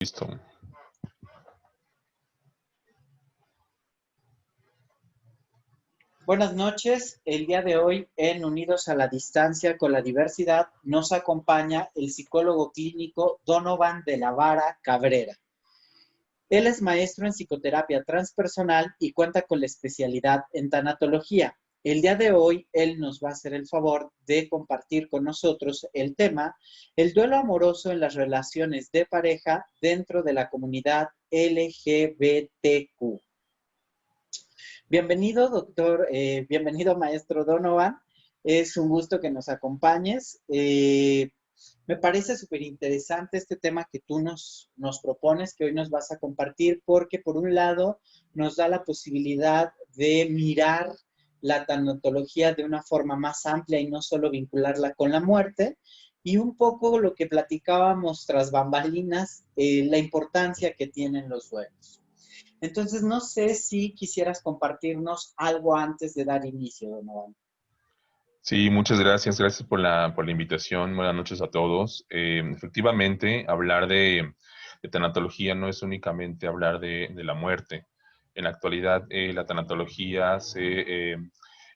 Listo. Buenas noches. El día de hoy en Unidos a la Distancia con la Diversidad nos acompaña el psicólogo clínico Donovan de la Vara Cabrera. Él es maestro en psicoterapia transpersonal y cuenta con la especialidad en tanatología. El día de hoy él nos va a hacer el favor de compartir con nosotros el tema, el duelo amoroso en las relaciones de pareja dentro de la comunidad LGBTQ. Bienvenido, doctor, bienvenido, maestro Donovan. Es un gusto que nos acompañes. Me parece súper interesante este tema que tú nos propones, que hoy nos vas a compartir, porque por un lado nos da la posibilidad de mirar la tanatología de una forma más amplia y no solo vincularla con la muerte, y un poco lo que platicábamos tras bambalinas, la importancia que tienen los duelos. Entonces, no sé si quisieras compartirnos algo antes de dar inicio, Donovan. Sí, muchas gracias. Gracias por la invitación. Buenas noches a todos. Efectivamente, hablar de tanatología no es únicamente hablar de la muerte. En la actualidad, la tanatología se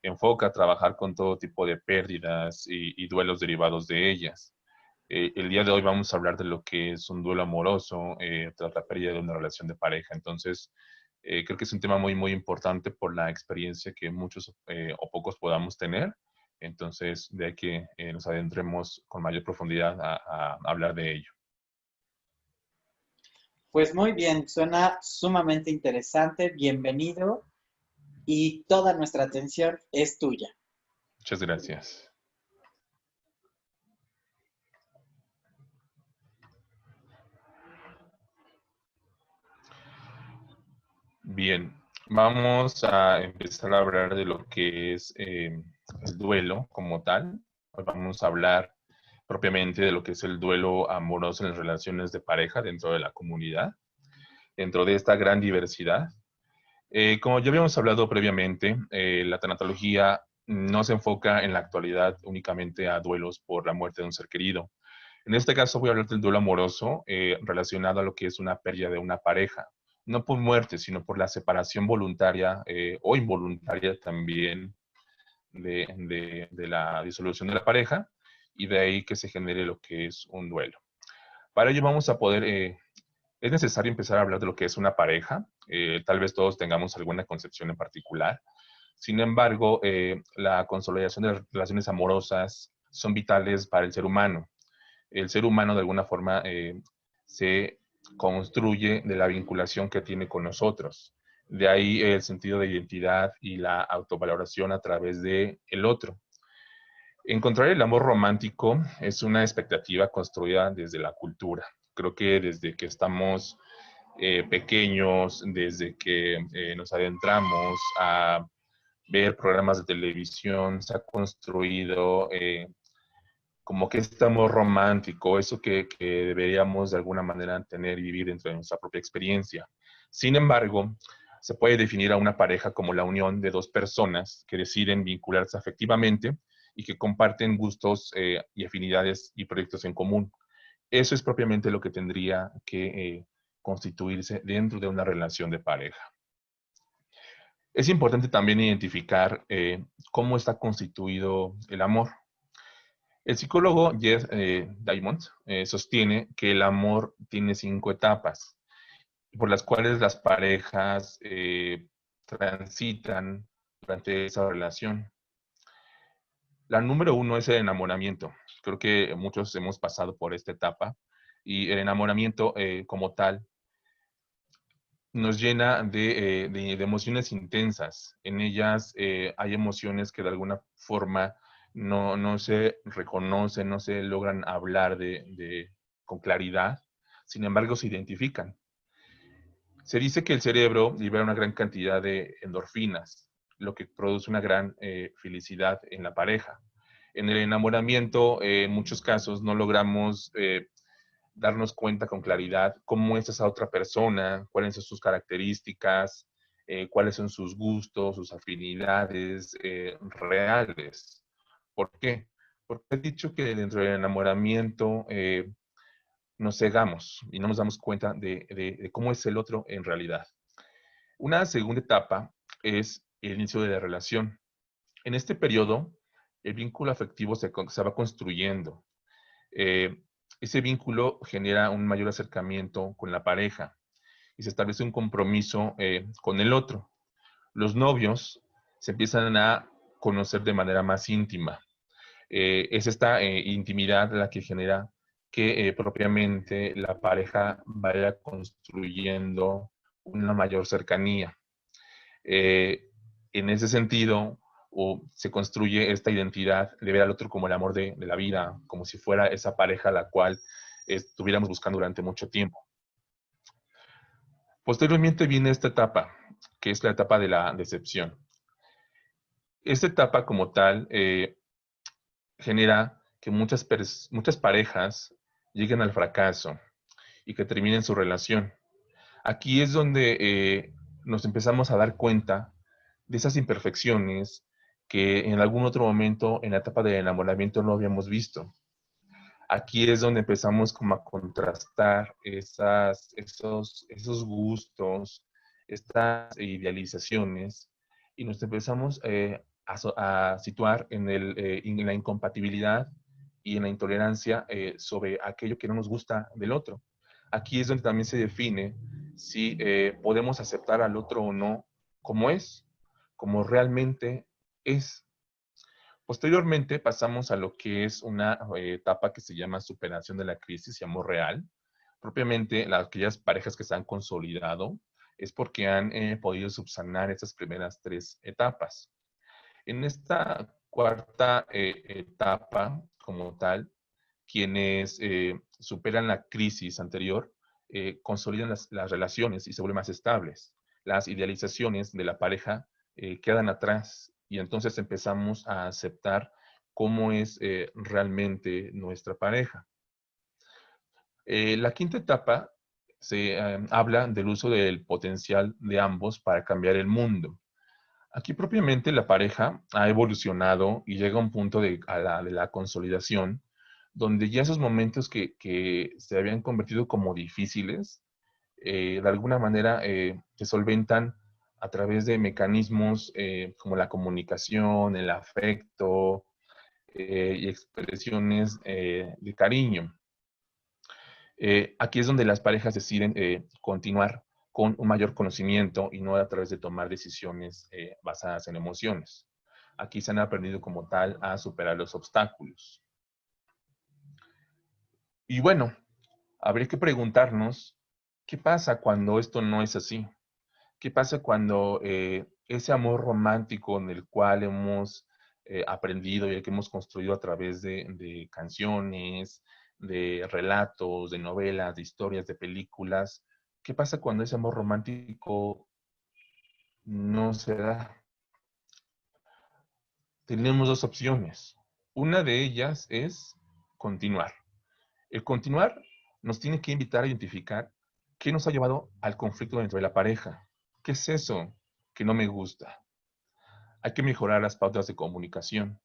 enfoca a trabajar con todo tipo de pérdidas y duelos derivados de ellas. El día de hoy vamos a hablar de lo que es un duelo amoroso tras la pérdida de una relación de pareja. Entonces, creo que es un tema muy importante por la experiencia que muchos o pocos podamos tener. Entonces, de ahí que nos adentremos con mayor profundidad a hablar de ello. Pues muy bien, suena sumamente interesante. Bienvenido y toda nuestra atención es tuya. Muchas gracias. Bien, vamos a empezar a hablar de lo que es el duelo como tal. Hoy vamos a hablar propiamente de lo que es el duelo amoroso en las relaciones de pareja dentro de la comunidad, dentro de esta gran diversidad. Como ya habíamos hablado previamente, la tanatología no se enfoca en la actualidad únicamente a duelos por la muerte de un ser querido. En este caso voy a hablar del duelo amoroso relacionado a lo que es una pérdida de una pareja. No por muerte, sino por la separación voluntaria o involuntaria también de la disolución de la pareja y de ahí que se genere lo que es un duelo. Para ello vamos a poder es necesario empezar a hablar de lo que es una pareja. Tal vez todos tengamos alguna concepción en particular. Sin embargo, la consolidación de las relaciones amorosas son vitales para el ser humano. El ser humano de alguna forma se construye de la vinculación que tiene con nosotros. De ahí el sentido de identidad y la autovaloración a través de el otro. Encontrar el amor romántico es una expectativa construida desde la cultura. Creo que desde que estamos pequeños, desde que nos adentramos a ver programas de televisión, se ha construido como que este amor romántico, eso que deberíamos de alguna manera tener y vivir dentro de nuestra propia experiencia. Sin embargo, se puede definir a una pareja como la unión de dos personas que deciden vincularse afectivamente y que comparten gustos y afinidades y proyectos en común. Eso es propiamente lo que tendría que constituirse dentro de una relación de pareja. Es importante también identificar cómo está constituido el amor. El psicólogo Jeff Diamond sostiene que el amor tiene 5 etapas por las cuales las parejas transitan durante esa relación. La número 1 es el enamoramiento. Creo que muchos hemos pasado por esta etapa y el enamoramiento como tal nos llena de emociones intensas. En ellas hay emociones que de alguna forma no se reconocen, no se logran hablar con claridad, sin embargo se identifican. Se dice que el cerebro libera una gran cantidad de endorfinas, lo que produce una gran felicidad en la pareja. En el enamoramiento, en muchos casos, no logramos darnos cuenta con claridad cómo es esa otra persona, cuáles son sus características, cuáles son sus gustos, sus afinidades reales. ¿Por qué? Porque he dicho que dentro del enamoramiento nos cegamos y no nos damos cuenta de cómo es el otro en realidad. Una segunda etapa es el inicio de la relación. En este periodo, el vínculo afectivo se va construyendo. Eh, Ese vínculo genera un mayor acercamiento con la pareja y se establece un compromiso con el otro. Los novios se empiezan a conocer de manera más íntima. Es esta intimidad la que genera que propiamente la pareja vaya construyendo una mayor cercanía. Eh, en ese sentido, se construye esta identidad de ver al otro como el amor de la vida, como si fuera esa pareja a la cual estuviéramos buscando durante mucho tiempo. Posteriormente viene esta etapa, que es la etapa de la decepción. Esta etapa como tal genera que muchas parejas lleguen al fracaso y que terminen su relación. Aquí es donde nos empezamos a dar cuenta de esas imperfecciones que en algún otro momento en la etapa de enamoramiento no habíamos visto. Aquí es donde empezamos como a contrastar esos gustos, estas idealizaciones, y nos empezamos a situar en la incompatibilidad y en la intolerancia sobre aquello que no nos gusta del otro. Aquí es donde también se define si podemos aceptar al otro o no como es, como realmente es. Posteriormente pasamos a lo que es una etapa que se llama superación de la crisis y amor real. Propiamente, aquellas parejas que se han consolidado es porque han podido subsanar estas primeras tres etapas. En esta cuarta etapa, como tal, quienes superan la crisis anterior consolidan las relaciones y se vuelven más estables. Las idealizaciones de la pareja quedan atrás y entonces empezamos a aceptar cómo es realmente nuestra pareja. La quinta etapa se habla del uso del potencial de ambos para cambiar el mundo. Aquí propiamente la pareja ha evolucionado y llega a un punto de la consolidación, donde ya esos momentos que se habían convertido como difíciles, de alguna manera se solventan a través de mecanismos como la comunicación, el afecto y expresiones de cariño. Aquí es donde las parejas deciden continuar con un mayor conocimiento y no a través de tomar decisiones basadas en emociones. Aquí se han aprendido como tal a superar los obstáculos. Y bueno, habría que preguntarnos, ¿qué pasa cuando esto no es así? ¿Qué pasa cuando ese amor romántico en el cual hemos aprendido y el que hemos construido a través de canciones, de relatos, de novelas, de historias, de películas, qué pasa cuando ese amor romántico no se da? Tenemos dos opciones. Una de ellas es continuar. El continuar nos tiene que invitar a identificar qué nos ha llevado al conflicto dentro de la pareja. ¿Qué es eso que no me gusta? Hay que mejorar las pautas de comunicación.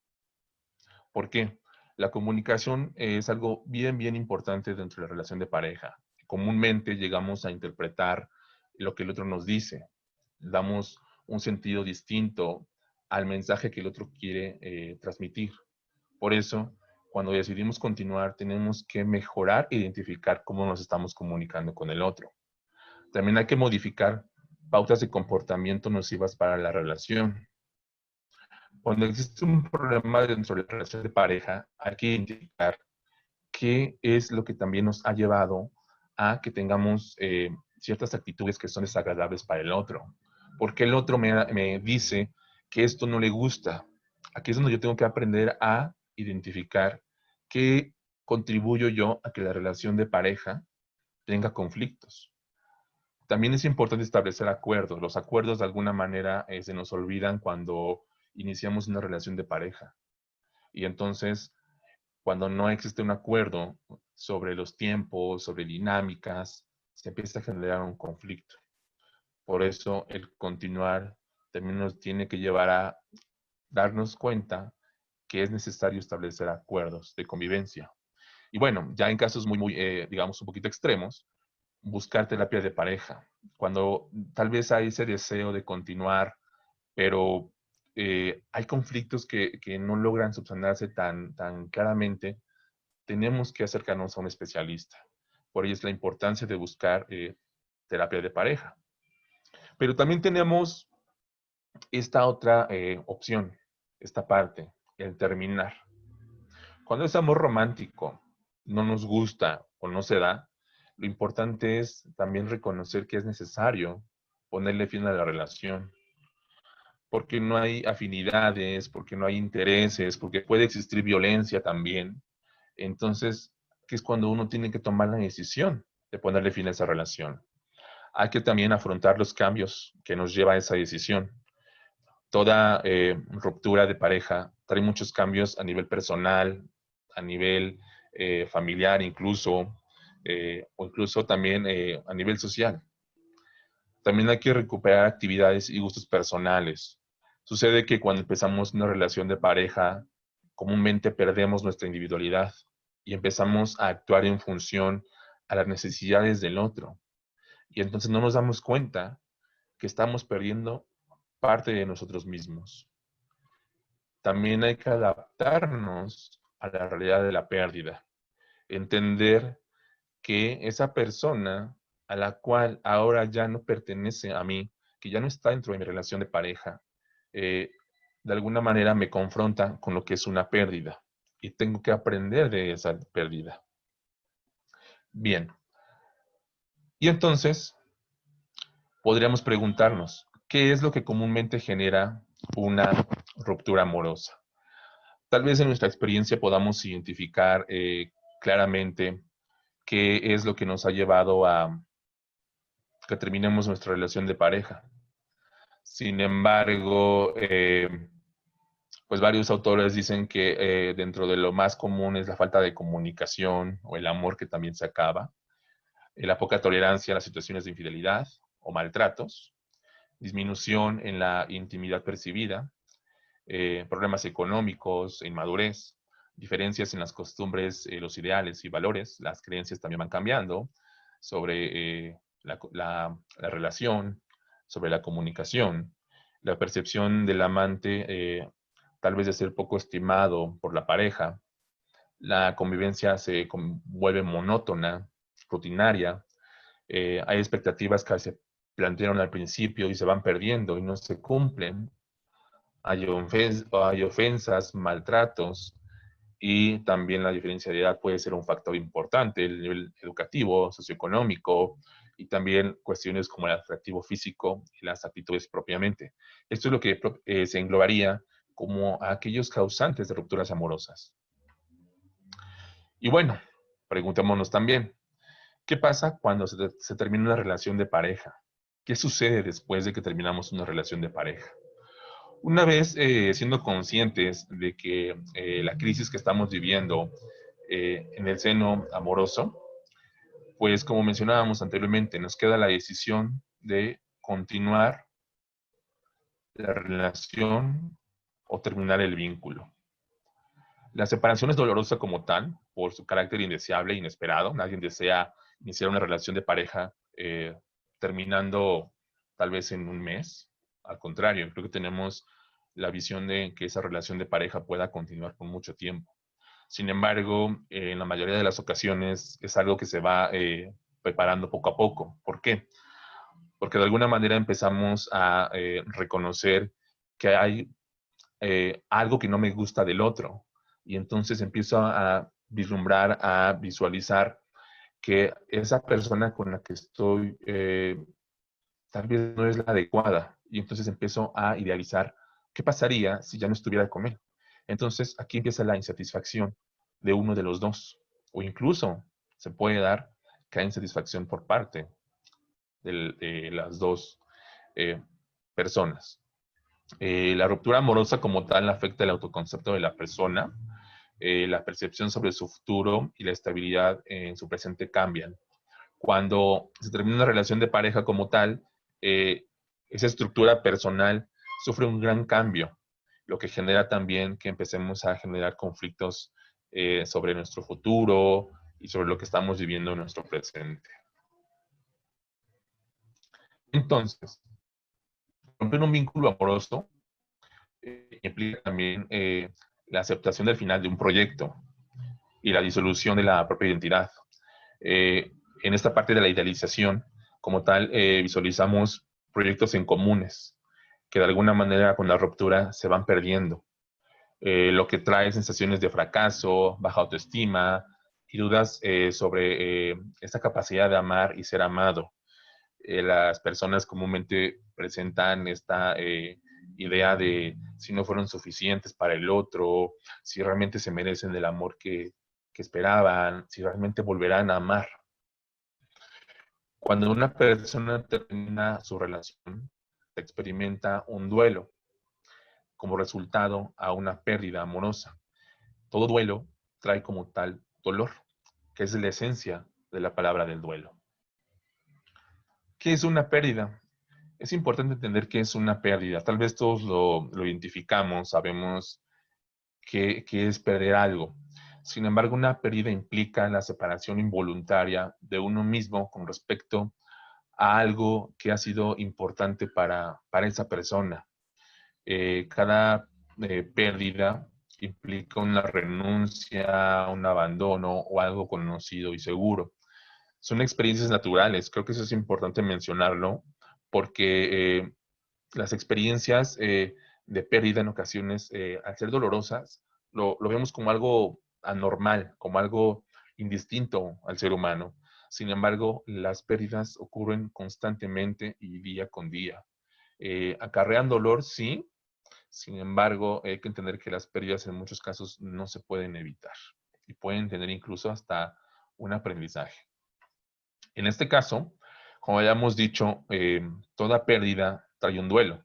¿Por qué? La comunicación es algo bien importante dentro de la relación de pareja. Comúnmente llegamos a interpretar lo que el otro nos dice. Damos un sentido distinto al mensaje que el otro quiere transmitir. Por eso, cuando decidimos continuar, tenemos que mejorar e identificar cómo nos estamos comunicando con el otro. También hay que modificar pautas de comportamiento nocivas para la relación. Cuando existe un problema dentro de la relación de pareja, hay que identificar qué es lo que también nos ha llevado a que tengamos ciertas actitudes que son desagradables para el otro. Porque el otro me dice que esto no le gusta. Aquí es donde yo tengo que aprender a identificar qué contribuyo yo a que la relación de pareja tenga conflictos. También es importante establecer acuerdos. Los acuerdos de alguna manera se nos olvidan cuando iniciamos una relación de pareja. Y entonces, cuando no existe un acuerdo sobre los tiempos, sobre dinámicas, se empieza a generar un conflicto. Por eso el continuar también nos tiene que llevar a darnos cuenta que es necesario establecer acuerdos de convivencia. Y bueno, ya en casos digamos, un poquito extremos, buscar terapia de pareja. Cuando tal vez hay ese deseo de continuar, pero hay conflictos que no logran subsanarse tan claramente, tenemos que acercarnos a un especialista. Por ello es la importancia de buscar terapia de pareja. Pero también tenemos esta otra opción, esta parte, el terminar. Cuando es amor romántico, no nos gusta o no se da, lo importante es también reconocer que es necesario ponerle fin a la relación, porque no hay afinidades, porque no hay intereses, porque puede existir violencia también. Entonces, que es cuando uno tiene que tomar la decisión de ponerle fin a esa relación. Hay que también afrontar los cambios que nos lleva a esa decisión. Toda ruptura de pareja trae muchos cambios a nivel personal, a nivel familiar incluso, o incluso también a nivel social. También hay que recuperar actividades y gustos personales. Sucede que cuando empezamos una relación de pareja, comúnmente perdemos nuestra individualidad y empezamos a actuar en función a las necesidades del otro. Y entonces no nos damos cuenta que estamos perdiendo parte de nosotros mismos. También hay que adaptarnos a la realidad de la pérdida. Entender que esa persona a la cual ahora ya no pertenece a mí, que ya no está dentro de mi relación de pareja, eh, de alguna manera me confronta con lo que es una pérdida y tengo que aprender de esa pérdida. Bien, y entonces podríamos preguntarnos, ¿qué es lo que comúnmente genera una ruptura amorosa? Tal vez en nuestra experiencia podamos identificar claramente qué es lo que nos ha llevado a que terminemos nuestra relación de pareja. Sin embargo, pues varios autores dicen que dentro de lo más común es la falta de comunicación o el amor que también se acaba, la poca tolerancia a las situaciones de infidelidad o maltratos, disminución en la intimidad percibida, problemas económicos, inmadurez, diferencias en las costumbres, los ideales y valores, las creencias también van cambiando sobre la relación, sobre la comunicación, la percepción del amante tal vez de ser poco estimado por la pareja, la convivencia se vuelve monótona, rutinaria, hay expectativas que se plantearon al principio y se van perdiendo y no se cumplen, hay ofensas, maltratos y también la diferencia de edad puede ser un factor importante, el nivel educativo, socioeconómico y también cuestiones como el atractivo físico y las actitudes propiamente. Esto es lo que se englobaría como aquellos causantes de rupturas amorosas. Y bueno, preguntémonos también, ¿qué pasa cuando se termina una relación de pareja? ¿Qué sucede después de que terminamos una relación de pareja? Una vez siendo conscientes de que la crisis que estamos viviendo en el seno amoroso, pues como mencionábamos anteriormente, nos queda la decisión de continuar la relación o terminar el vínculo. La separación es dolorosa como tal, por su carácter indeseable e inesperado. Nadie desea iniciar una relación de pareja terminando tal vez en un mes. Al contrario, creo que tenemos la visión de que esa relación de pareja pueda continuar por mucho tiempo. Sin embargo, en la mayoría de las ocasiones es algo que se va preparando poco a poco. ¿Por qué? Porque de alguna manera empezamos a reconocer que hay algo que no me gusta del otro. Y entonces empiezo a vislumbrar, a visualizar que esa persona con la que estoy tal vez no es la adecuada. Y entonces empiezo a idealizar qué pasaría si ya no estuviera con él. Entonces aquí empieza la insatisfacción de uno de los dos. O incluso se puede dar que hay insatisfacción por parte de las dos eh, personas. La ruptura amorosa como tal afecta el autoconcepto de la persona, la percepción sobre su futuro y la estabilidad en su presente cambian. Cuando se termina una relación de pareja como tal, eh, esa estructura personal sufre un gran cambio, lo que genera también que empecemos a generar conflictos sobre nuestro futuro y sobre lo que estamos viviendo en nuestro presente. Entonces, romper un vínculo amoroso implica también la aceptación del final de un proyecto y la disolución de la propia identidad. En esta parte de la idealización, como tal, visualizamos proyectos en comunes que de alguna manera con la ruptura se van perdiendo, lo que trae sensaciones de fracaso, baja autoestima y dudas sobre esta capacidad de amar y ser amado. Las personas comúnmente presentan esta idea de si no fueron suficientes para el otro, si realmente se merecen el amor que esperaban, si realmente volverán a amar. Cuando una persona termina su relación, experimenta un duelo como resultado a una pérdida amorosa. Todo duelo trae como tal dolor, que es la esencia de la palabra del duelo. ¿Qué es una pérdida? Es importante entender qué es una pérdida. Tal vez todos lo identificamos, sabemos qué es perder algo. Sin embargo, una pérdida implica la separación involuntaria de uno mismo con respecto a algo que ha sido importante para esa persona. Cada pérdida implica una renuncia, un abandono o algo conocido y seguro. Son experiencias naturales, creo que eso es importante mencionarlo, porque las experiencias de pérdida en ocasiones, al ser dolorosas, lo vemos como algo anormal, como algo indistinto al ser humano. Sin embargo, las pérdidas ocurren constantemente y día con día. Acarrean dolor, sí. Sin embargo, hay que entender que las pérdidas en muchos casos no se pueden evitar y pueden tener incluso hasta un aprendizaje. En este caso, como ya hemos dicho, toda pérdida trae un duelo.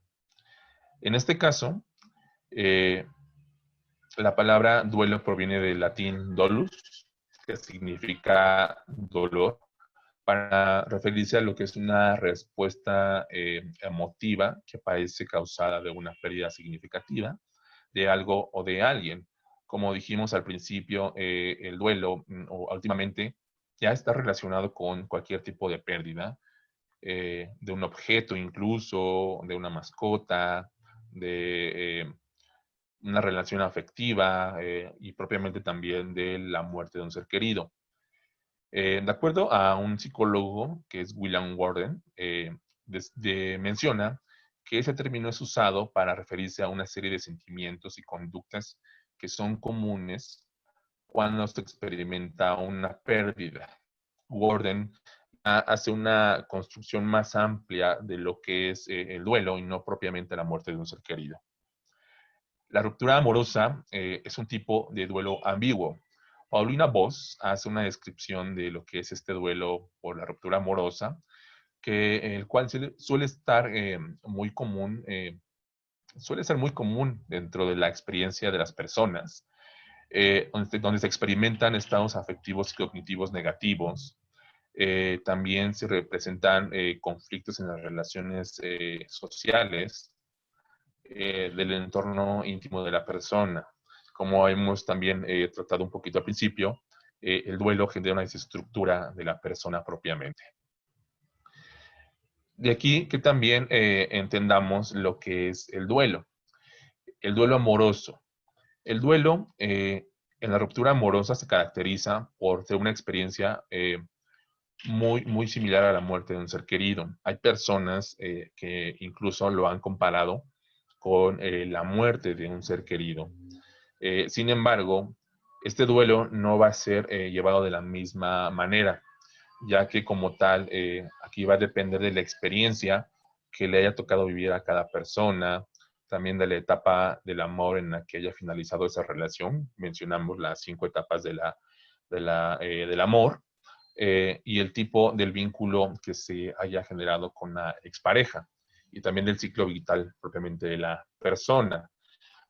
En este caso, eh, la palabra duelo proviene del latín dolus, que significa dolor, para referirse a lo que es una respuesta emotiva que parece causada de una pérdida significativa de algo o de alguien. Como dijimos al principio, el duelo o últimamente ya está relacionado con cualquier tipo de pérdida, de un objeto incluso, de una mascota, de una relación afectiva y propiamente también de la muerte de un ser querido. De acuerdo a un psicólogo que es William Warden, menciona que ese término es usado para referirse a una serie de sentimientos y conductas que son comunes cuando se experimenta una pérdida. Warden hace una construcción más amplia de lo que es el duelo y no propiamente la muerte de un ser querido. La ruptura amorosa es un tipo de duelo ambiguo. Paulina Voss hace una descripción de lo que es este duelo por la ruptura amorosa, el cual suele estar muy común, suele ser muy común dentro de la experiencia de las personas, donde se experimentan estados afectivos y cognitivos negativos. También se representan conflictos en las relaciones sociales, del entorno íntimo de la persona. Como hemos también tratado un poquito al principio, el duelo genera una desestructura de la persona propiamente. De aquí que también entendamos lo que es el duelo amoroso. El duelo en la ruptura amorosa se caracteriza por ser una experiencia muy similar a la muerte de un ser querido. Hay personas que incluso lo han comparado con la muerte de un ser querido. Sin embargo, este duelo no va a ser llevado de la misma manera, ya que como tal, aquí va a depender de la experiencia que le haya tocado vivir a cada persona, también de la etapa del amor en la que haya finalizado esa relación. Mencionamos las 5 etapas del amor, y el tipo del vínculo que se haya generado con la expareja y también del ciclo vital propiamente de la persona.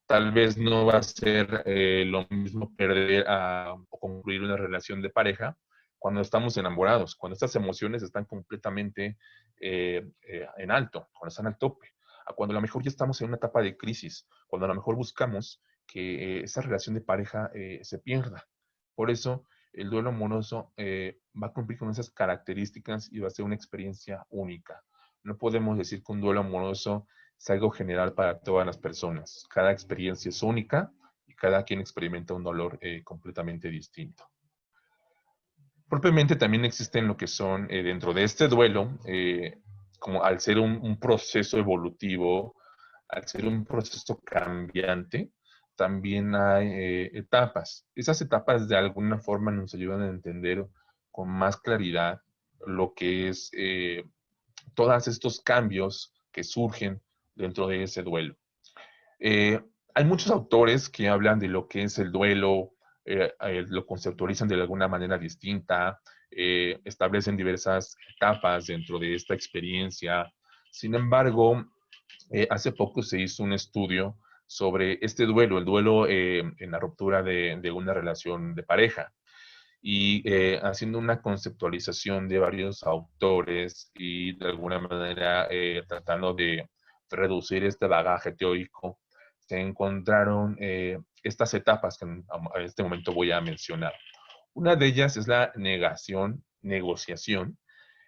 Tal vez no va a ser lo mismo perder o concluir una relación de pareja cuando estamos enamorados, cuando estas emociones están completamente en alto, cuando están al tope, a cuando a lo mejor ya estamos en una etapa de crisis, cuando a lo mejor buscamos que esa relación de pareja se pierda. Por eso, el duelo amoroso va a cumplir con esas características y va a ser una experiencia única. No podemos decir que un duelo amoroso es algo general para todas las personas. Cada experiencia es única y cada quien experimenta un dolor completamente distinto. Propiamente también existen lo que son dentro de este duelo, como al ser un proceso evolutivo, al ser un proceso cambiante, también hay etapas. Esas etapas de alguna forma nos ayudan a entender con más claridad lo que es todos estos cambios que surgen dentro de ese duelo. Eh, Hay muchos autores que hablan de lo que es el duelo, lo conceptualizan de alguna manera distinta, establecen diversas etapas dentro de esta experiencia. Sin embargo, hace poco se hizo un estudio sobre este duelo, el duelo en la ruptura de una relación de pareja y haciendo una conceptualización de varios autores y de alguna manera tratando de reducir este bagaje teórico, se encontraron estas etapas que en este momento voy a mencionar. Una de ellas es la negación, negociación.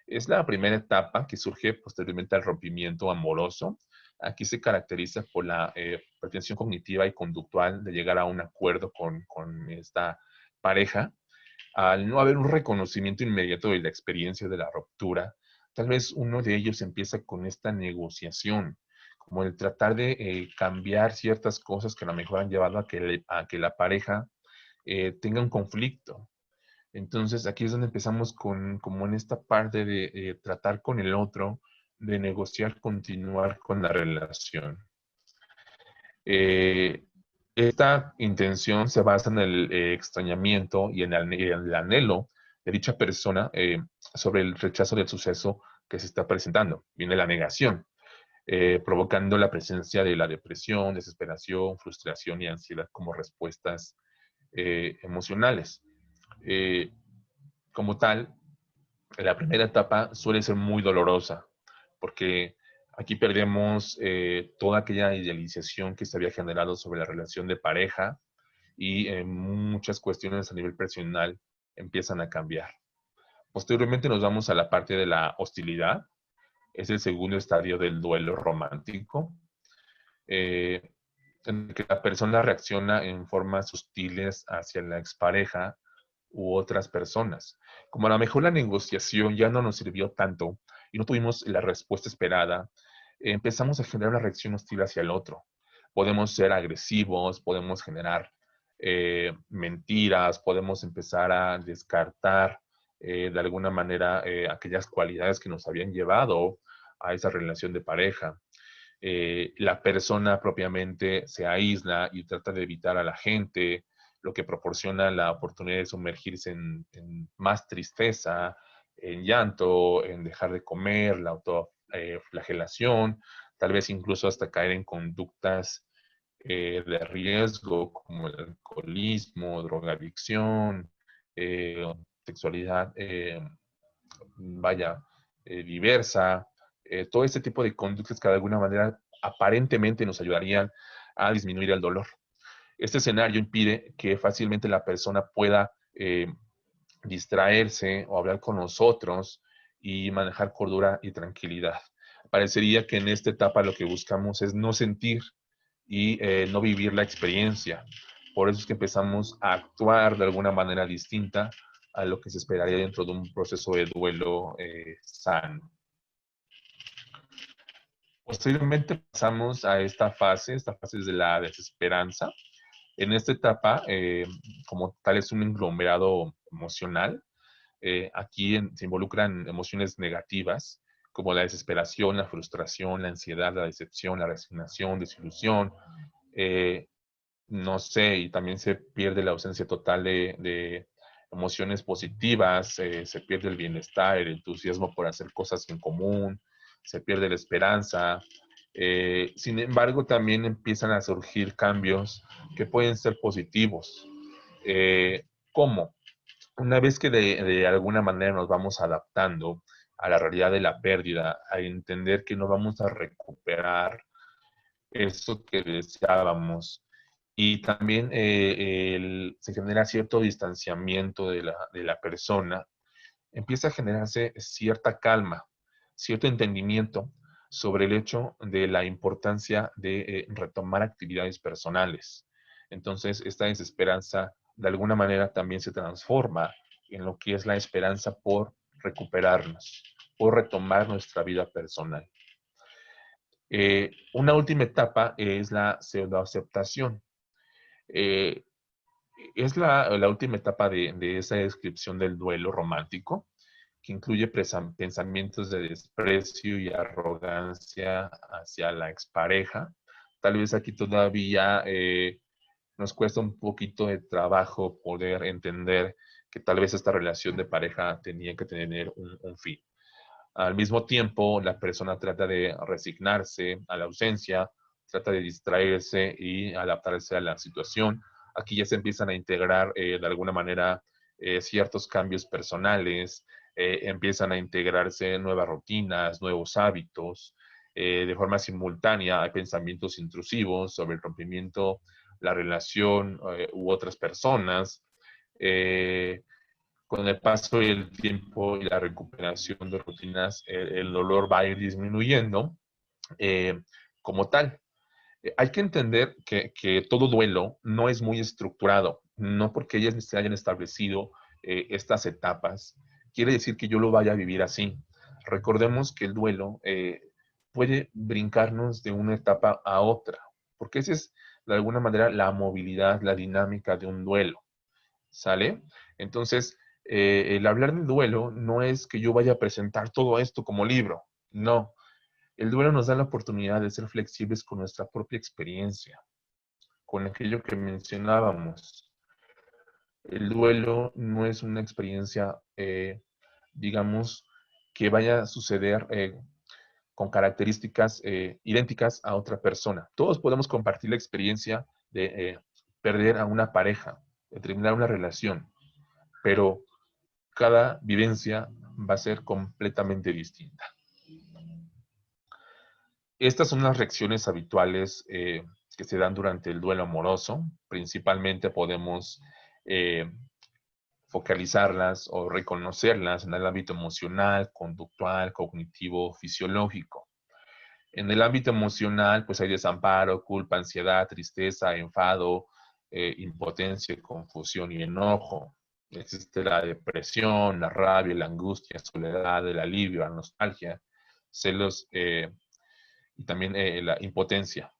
Es la primera etapa que surge posteriormente al rompimiento amoroso. Aquí se caracteriza por la pretensión cognitiva y conductual de llegar a un acuerdo con esta pareja al no haber un reconocimiento inmediato de la experiencia de la ruptura, tal vez uno de ellos empieza con esta negociación, como el tratar de cambiar ciertas cosas que a lo mejor han llevado a que la pareja tenga un conflicto. Entonces aquí es donde empezamos como en esta parte de tratar con el otro, de negociar, continuar con la relación. Eh, Esta intención se basa en el extrañamiento y en el anhelo de dicha persona sobre el rechazo del suceso que se está presentando. Viene la negación, provocando la presencia de la depresión, desesperación, frustración y ansiedad como respuestas emocionales. Eh, Como tal, la primera etapa suele ser muy dolorosa, porque aquí perdemos toda aquella idealización que se había generado sobre la relación de pareja y muchas cuestiones a nivel personal empiezan a cambiar. Posteriormente nos vamos a la parte de la hostilidad, es el segundo estadio del duelo romántico, eh, en que la persona reacciona en formas hostiles hacia la expareja u otras personas. Como a lo mejor la negociación ya no nos sirvió tanto y no tuvimos la respuesta esperada, empezamos a generar una reacción hostil hacia el otro. Podemos ser agresivos, podemos generar mentiras, podemos empezar a descartar de alguna manera aquellas cualidades que nos habían llevado a esa relación de pareja. La persona propiamente se aísla y trata de evitar a la gente, lo que proporciona la oportunidad de sumergirse en más tristeza, en llanto, en dejar de comer, la autoflagelación, tal vez incluso hasta caer en conductas de riesgo como el alcoholismo, drogadicción, sexualidad, vaya, diversa, todo este tipo de conductas que de alguna manera aparentemente nos ayudarían a disminuir el dolor. Este escenario impide que fácilmente la persona pueda distraerse o hablar con nosotros y manejar cordura y tranquilidad. Parecería que en esta etapa lo que buscamos es no sentir y no vivir la experiencia. Por eso es que empezamos a actuar de alguna manera distinta a lo que se esperaría dentro de un proceso de duelo sano. Posteriormente pasamos a esta fase es de la desesperanza. En esta etapa, como tal, es un conglomerado emocional. Aquí se involucran emociones negativas, como la desesperación, la frustración, la ansiedad, la decepción, la resignación, desilusión, eh, no sé, y también se pierde la ausencia total de emociones positivas, se pierde el bienestar, el entusiasmo por hacer cosas en común, se pierde la esperanza. Sin embargo, también empiezan a surgir cambios que pueden ser positivos. ¿Cómo? Una vez que de alguna manera nos vamos adaptando a la realidad de la pérdida, a entender que no vamos a recuperar eso que deseábamos, Y también se genera cierto distanciamiento de la persona, empieza a generarse cierta calma, cierto entendimiento sobre el hecho de la importancia de retomar actividades personales. Entonces, esta desesperanza de alguna manera también se transforma en lo que es la esperanza por recuperarnos, por retomar nuestra vida personal. Una última etapa es la pseudoaceptación. Eh, es la última etapa de esa descripción del duelo romántico, que incluye pensamientos de desprecio y arrogancia hacia la expareja. Tal vez aquí todavía nos cuesta un poquito de trabajo poder entender que tal vez esta relación de pareja tenía que tener un fin. Al mismo tiempo, la persona trata de resignarse a la ausencia, trata de distraerse y adaptarse a la situación. Aquí ya se empiezan a integrar de alguna manera ciertos cambios personales, empiezan a integrarse nuevas rutinas, nuevos hábitos. De forma simultánea hay pensamientos intrusivos sobre el rompimiento, la relación u otras personas. Eh, con el paso del tiempo y la recuperación de rutinas, el dolor va a ir disminuyendo eh, como tal. Hay que entender que todo duelo no es muy estructurado, no porque ellas se hayan establecido estas etapas, quiere decir que yo lo vaya a vivir así. Recordemos que el duelo puede brincarnos de una etapa a otra, porque esa es de alguna manera la movilidad, la dinámica de un duelo. ¿Sale? Entonces, el hablar del duelo no es que yo vaya a presentar todo esto como libro, no. El duelo nos da la oportunidad de ser flexibles con nuestra propia experiencia, con aquello que mencionábamos. El duelo no es una experiencia, digamos, que vaya a suceder con características idénticas a otra persona. Todos podemos compartir la experiencia de perder a una pareja, de terminar una relación, pero cada vivencia va a ser completamente distinta. Estas son las reacciones habituales que se dan durante el duelo amoroso. Principalmente podemos eh, focalizarlas o reconocerlas en el ámbito emocional, conductual, cognitivo, fisiológico. En el ámbito emocional, pues hay desamparo, culpa, ansiedad, tristeza, enfado, impotencia, confusión y enojo. Existe la depresión, la rabia, la angustia, soledad, el alivio, la nostalgia, celos y también la impotencia.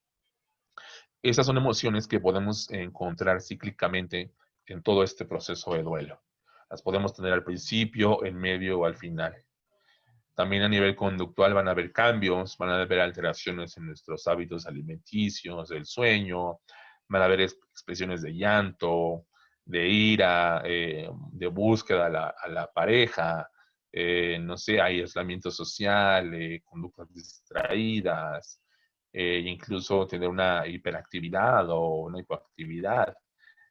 Esas son emociones que podemos encontrar cíclicamente en todo este proceso de duelo. Las podemos tener al principio, en medio o al final. También a nivel conductual van a haber cambios, van a haber alteraciones en nuestros hábitos alimenticios, del sueño, van a haber expresiones de llanto, de ira, de búsqueda a la pareja, no sé, hay aislamiento social, conductas distraídas, incluso tener una hiperactividad o una hipoactividad.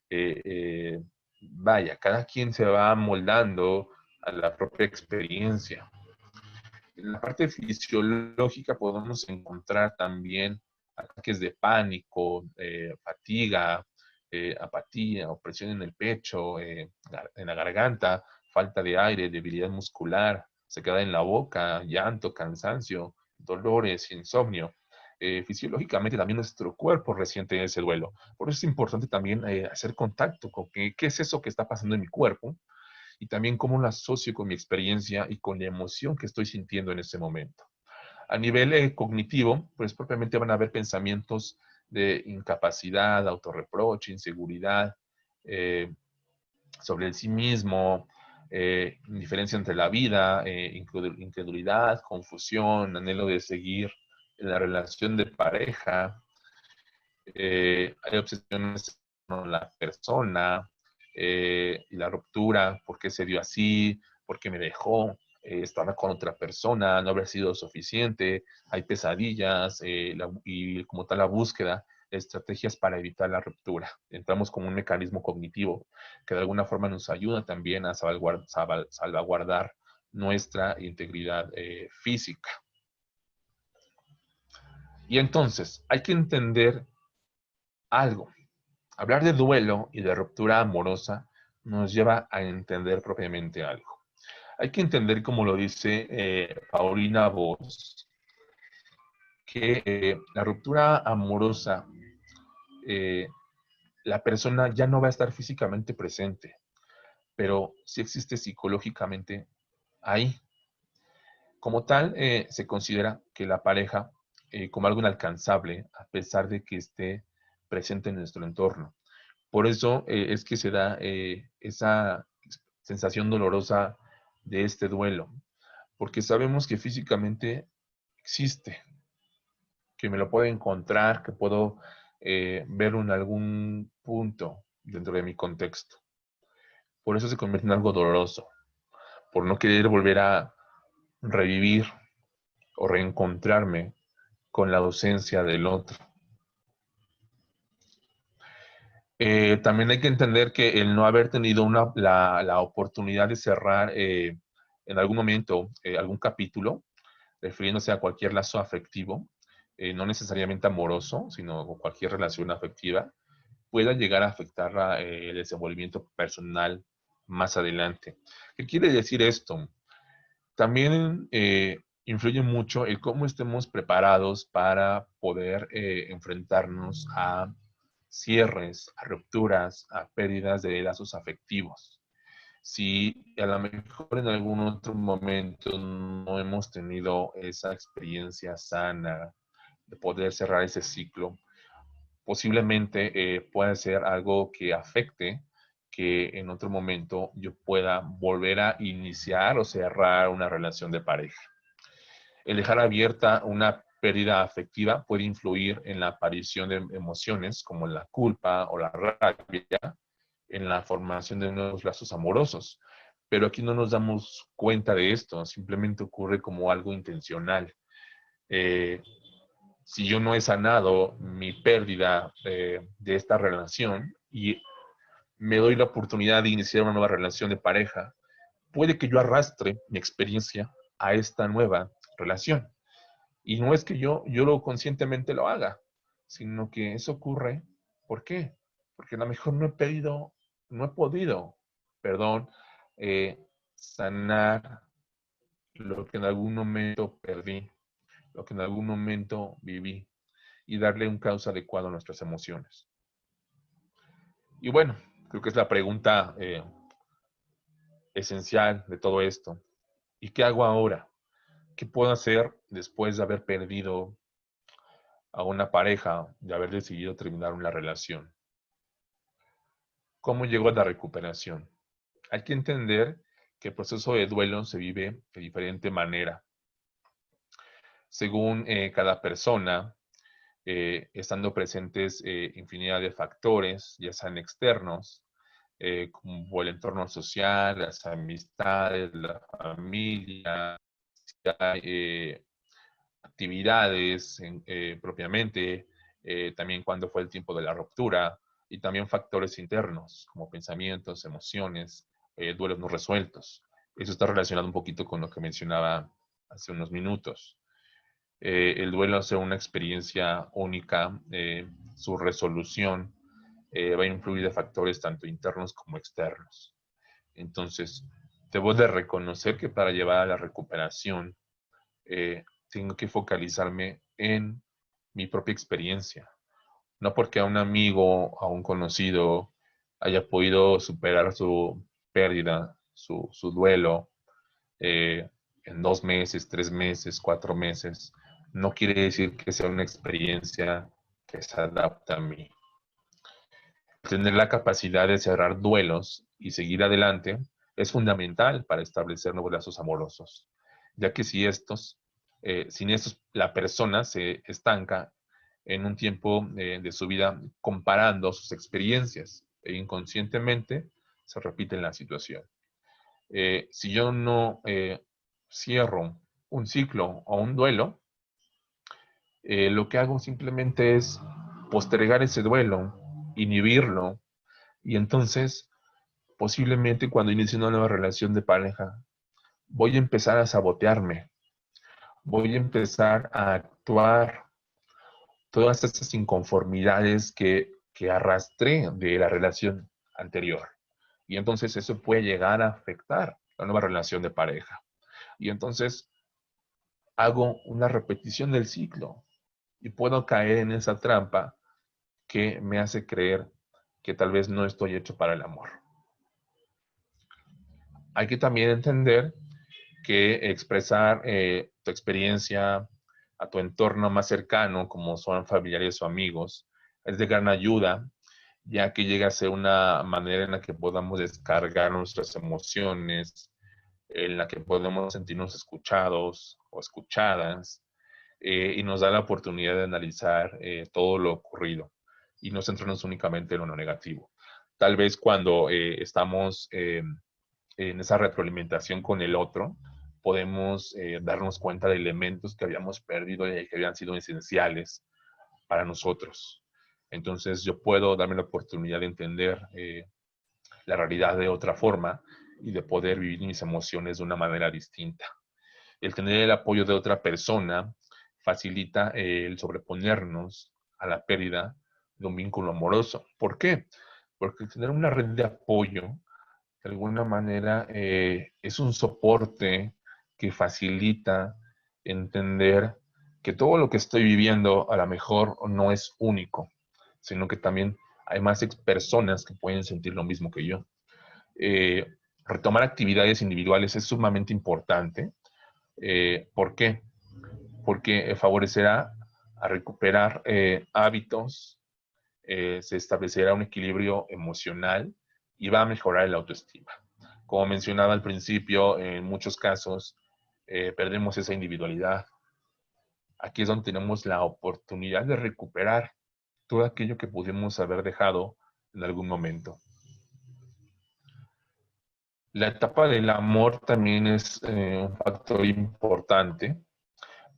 Eh, eh, vaya, cada quien se va moldando a la propia experiencia. En la parte fisiológica podemos encontrar también ataques de pánico, fatiga, apatía, opresión en el pecho, en la garganta, falta de aire, debilidad muscular, sequedad en la boca, llanto, cansancio, dolores, insomnio. Fisiológicamente también nuestro cuerpo resiente ese duelo. Por eso es importante también hacer contacto con qué es eso que está pasando en mi cuerpo y también cómo lo asocio con mi experiencia y con la emoción que estoy sintiendo en ese momento. A nivel cognitivo, pues propiamente van a haber pensamientos de incapacidad, autorreproche, inseguridad eh, sobre el sí mismo, indiferencia entre la vida, incredulidad, confusión, anhelo de seguir en la relación de pareja, hay obsesiones con la persona y la ruptura, por qué se dio así, por qué me dejó, estaba con otra persona, no haber sido suficiente, hay pesadillas y como tal la búsqueda de estrategias para evitar la ruptura. Entramos como un mecanismo cognitivo que de alguna forma nos ayuda también a salvaguardar nuestra integridad física. Y entonces hay que entender algo. hablar de duelo y de ruptura amorosa nos lleva a entender propiamente algo. Hay que entender, como lo dice Paulina Voss, que la ruptura amorosa, eh, la persona ya no va a estar físicamente presente, pero sí existe psicológicamente ahí. Como tal, se considera que la pareja como algo inalcanzable, a pesar de que esté presente en nuestro entorno. Por eso es que se da esa sensación dolorosa de este duelo, porque sabemos que físicamente existe, que me lo puedo encontrar, que puedo verlo en algún punto dentro de mi contexto. Por eso se convierte en algo doloroso, por no querer volver a revivir o reencontrarme con la ausencia del otro. También hay que entender que el no haber tenido la oportunidad de cerrar en algún momento algún capítulo, refiriéndose a cualquier lazo afectivo, no necesariamente amoroso, sino cualquier relación afectiva, pueda llegar a afectar el desenvolvimiento personal más adelante. ¿Qué quiere decir esto? También influye mucho el cómo estemos preparados para poder enfrentarnos a cierres, a rupturas, a pérdidas de lazos afectivos. Si a lo mejor en algún otro momento no hemos tenido esa experiencia sana de poder cerrar ese ciclo, posiblemente pueda ser algo que afecte que en otro momento yo pueda volver a iniciar o cerrar una relación de pareja. El dejar abierta una pérdida afectiva puede influir en la aparición de emociones como la culpa o la rabia, en la formación de nuevos lazos amorosos. Pero aquí no nos damos cuenta de esto, simplemente ocurre como algo intencional. Eh, si yo no he sanado mi pérdida de esta relación y me doy la oportunidad de iniciar una nueva relación de pareja, puede que yo arrastre mi experiencia a esta nueva relación. Y no es que yo lo conscientemente lo haga, sino que eso ocurre. ¿Por qué? Porque a lo mejor no he podido, perdón, eh, sanar lo que en algún momento perdí, lo que en algún momento viví y darle un cauce adecuado a nuestras emociones. Y bueno, creo que es la pregunta esencial de todo esto. ¿Y qué hago ahora? ¿Qué puedo hacer después de haber perdido a una pareja, de haber decidido terminar una relación? ¿Cómo llego a la recuperación? Hay que entender que el proceso de duelo se vive de diferente manera. Según cada persona, estando presentes infinidad de factores, ya sean externos, como el entorno social, las amistades, la familia, actividades propiamente, también cuando fue el tiempo de la ruptura, y también factores internos, como pensamientos, emociones, duelos no resueltos. Eso está relacionado un poquito con lo que mencionaba hace unos minutos. El duelo es una experiencia única, su resolución va a influir de factores tanto internos como externos. Entonces, debo de reconocer que para llevar a la recuperación, tengo que focalizarme en mi propia experiencia. No porque a un amigo, a un conocido haya podido superar su pérdida, su duelo, en 2 meses, 3 meses, 4 meses, no quiere decir que sea una experiencia que se adapta a mí. Tener la capacidad de cerrar duelos y seguir adelante es fundamental para establecer nuevos lazos amorosos, ya que sin estos, la persona se estanca en un tiempo de su vida comparando sus experiencias e inconscientemente se repite la situación. Si yo no cierro un ciclo o un duelo, lo que hago simplemente es postergar ese duelo, inhibirlo, y entonces posiblemente cuando inicie una nueva relación de pareja, voy a empezar a sabotearme, voy a empezar a actuar todas estas inconformidades que que arrastré de la relación anterior. Y entonces eso puede llegar a afectar la nueva relación de pareja. Y entonces hago una repetición del ciclo y puedo caer en esa trampa que me hace creer que tal vez no estoy hecho para el amor. Hay que también entender que expresar tu experiencia a tu entorno más cercano, como son familiares o amigos, es de gran ayuda, ya que llega a ser una manera en la que podamos descargar nuestras emociones, en la que podemos sentirnos escuchados o escuchadas, y nos da la oportunidad de analizar todo lo ocurrido y no centrarnos únicamente en lo negativo. Tal vez cuando estamos en esa retroalimentación con el otro, podemos darnos cuenta de elementos que habíamos perdido y que habían sido esenciales para nosotros. Entonces yo puedo darme la oportunidad de entender la realidad de otra forma y de poder vivir mis emociones de una manera distinta. El tener el apoyo de otra persona facilita el sobreponernos a la pérdida de un vínculo amoroso. ¿Por qué? Porque tener una red de apoyo, de alguna manera, es un soporte que facilita entender que todo lo que estoy viviendo a lo mejor no es único, sino que también hay más personas que pueden sentir lo mismo que yo. Eh, Retomar actividades individuales es sumamente importante. ¿Por qué? Porque favorecerá a recuperar hábitos, se establecerá un equilibrio emocional y va a mejorar la autoestima. Como mencionaba al principio, en muchos casos perdemos esa individualidad. Aquí es donde tenemos la oportunidad de recuperar todo aquello que pudimos haber dejado en algún momento. La etapa del amor también es un factor importante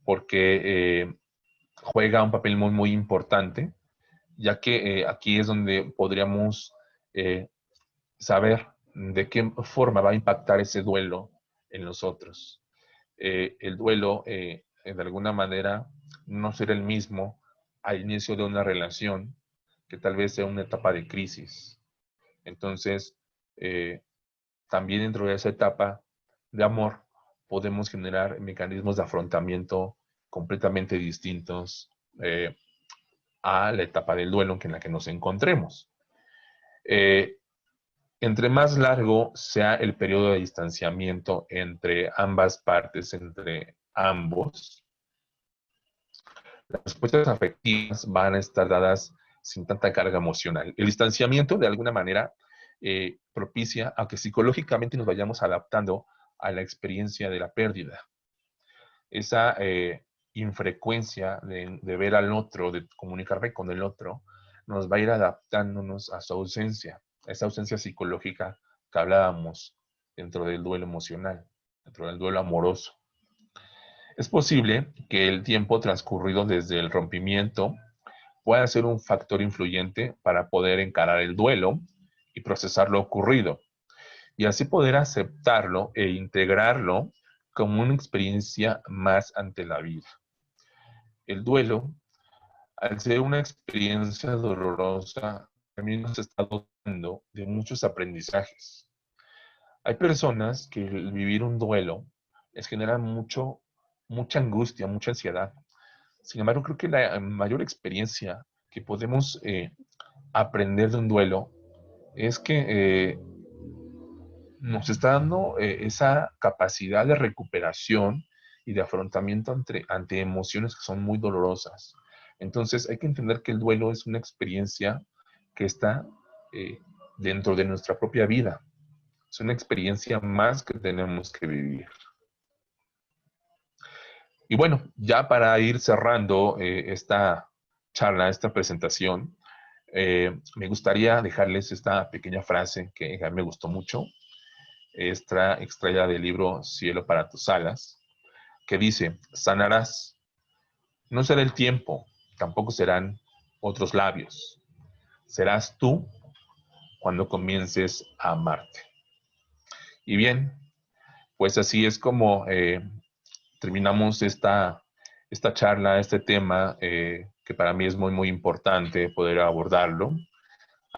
porque juega un papel muy, muy importante, ya que aquí es donde podríamos eh, saber de qué forma va a impactar ese duelo en nosotros. El duelo, de alguna manera, no será el mismo al inicio de una relación que tal vez sea una etapa de crisis. Entonces, también dentro de esa etapa de amor podemos generar mecanismos de afrontamiento completamente distintos a la etapa del duelo en la que nos encontremos. Eh, Entre más largo sea el periodo de distanciamiento entre ambas partes, entre ambos, las respuestas afectivas van a estar dadas sin tanta carga emocional. El distanciamiento, de alguna manera, propicia a que psicológicamente nos vayamos adaptando a la experiencia de la pérdida. Esa infrecuencia de ver al otro, de comunicarme con el otro, nos va a ir adaptándonos a su ausencia, a esa ausencia psicológica que hablábamos dentro del duelo emocional, dentro del duelo amoroso. Es posible que el tiempo transcurrido desde el rompimiento pueda ser un factor influyente para poder encarar el duelo y procesar lo ocurrido, y así poder aceptarlo e integrarlo como una experiencia más ante la vida. El duelo, al ser una experiencia dolorosa, también nos está dotando de muchos aprendizajes. Hay personas que el vivir un duelo les genera mucha angustia, mucha ansiedad. Sin embargo, creo que la mayor experiencia que podemos aprender de un duelo es que nos está dando esa capacidad de recuperación y de afrontamiento ante emociones que son muy dolorosas. Entonces hay que entender que el duelo es una experiencia que está eh, dentro de nuestra propia vida. Es una experiencia más que tenemos que vivir. Y bueno, ya para ir cerrando esta charla, esta presentación, me gustaría dejarles esta pequeña frase que a mí me gustó mucho, extraída del libro Cielo para tus alas, que dice: sanarás, no será el tiempo, tampoco serán otros labios, serás tú cuando comiences a amarte. Y bien, pues así es como terminamos esta charla, este tema, que para mí es muy, muy importante poder abordarlo.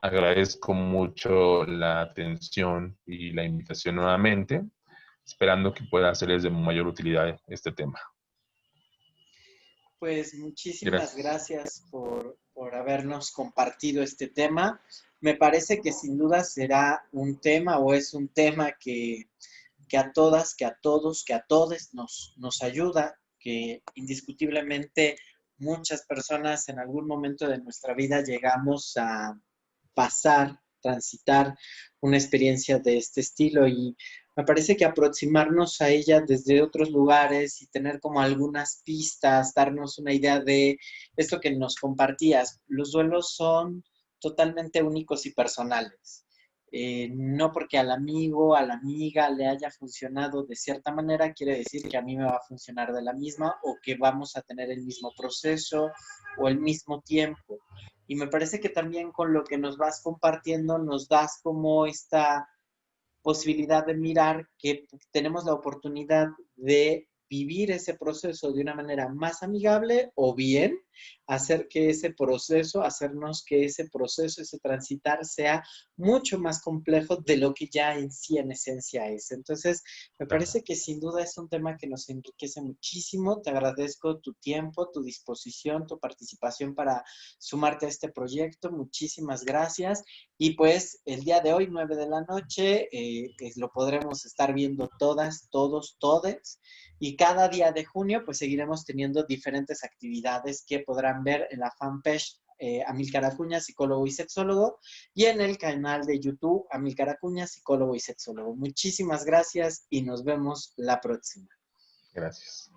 Agradezco mucho la atención y la invitación nuevamente, esperando que pueda serles de mayor utilidad este tema. Pues muchísimas Gracias. gracias por habernos compartido este tema. Me parece que sin duda será un tema o es un tema que a todas, que a todos, que a todes nos ayuda, que indiscutiblemente muchas personas en algún momento de nuestra vida llegamos a pasar, transitar una experiencia de este estilo y me parece que aproximarnos a ella desde otros lugares y tener como algunas pistas, darnos una idea de esto que nos compartías. Los duelos son totalmente únicos y personales. No porque al amigo, a la amiga le haya funcionado de cierta manera, quiere decir que a mí me va a funcionar de la misma o que vamos a tener el mismo proceso o el mismo tiempo. Y me parece que también con lo que nos vas compartiendo nos das como esta posibilidad de mirar que tenemos la oportunidad de vivir ese proceso de una manera más amigable o bien hacer que ese proceso, hacernos que ese proceso, ese transitar sea mucho más complejo de lo que ya en sí en esencia es. Entonces, me Claro. parece que sin duda es un tema que nos enriquece muchísimo. Te agradezco tu tiempo, tu disposición, tu participación para sumarte a este proyecto. Muchísimas gracias. Y pues el día de hoy, 9 de la noche, lo podremos estar viendo todas, todos, todes. Y cada día de junio, pues seguiremos teniendo diferentes actividades que podrán ver en la fanpage Amílcar Acuña, psicólogo y sexólogo, y en el canal de YouTube Amílcar Acuña, psicólogo y sexólogo. Muchísimas gracias y nos vemos la próxima. Gracias.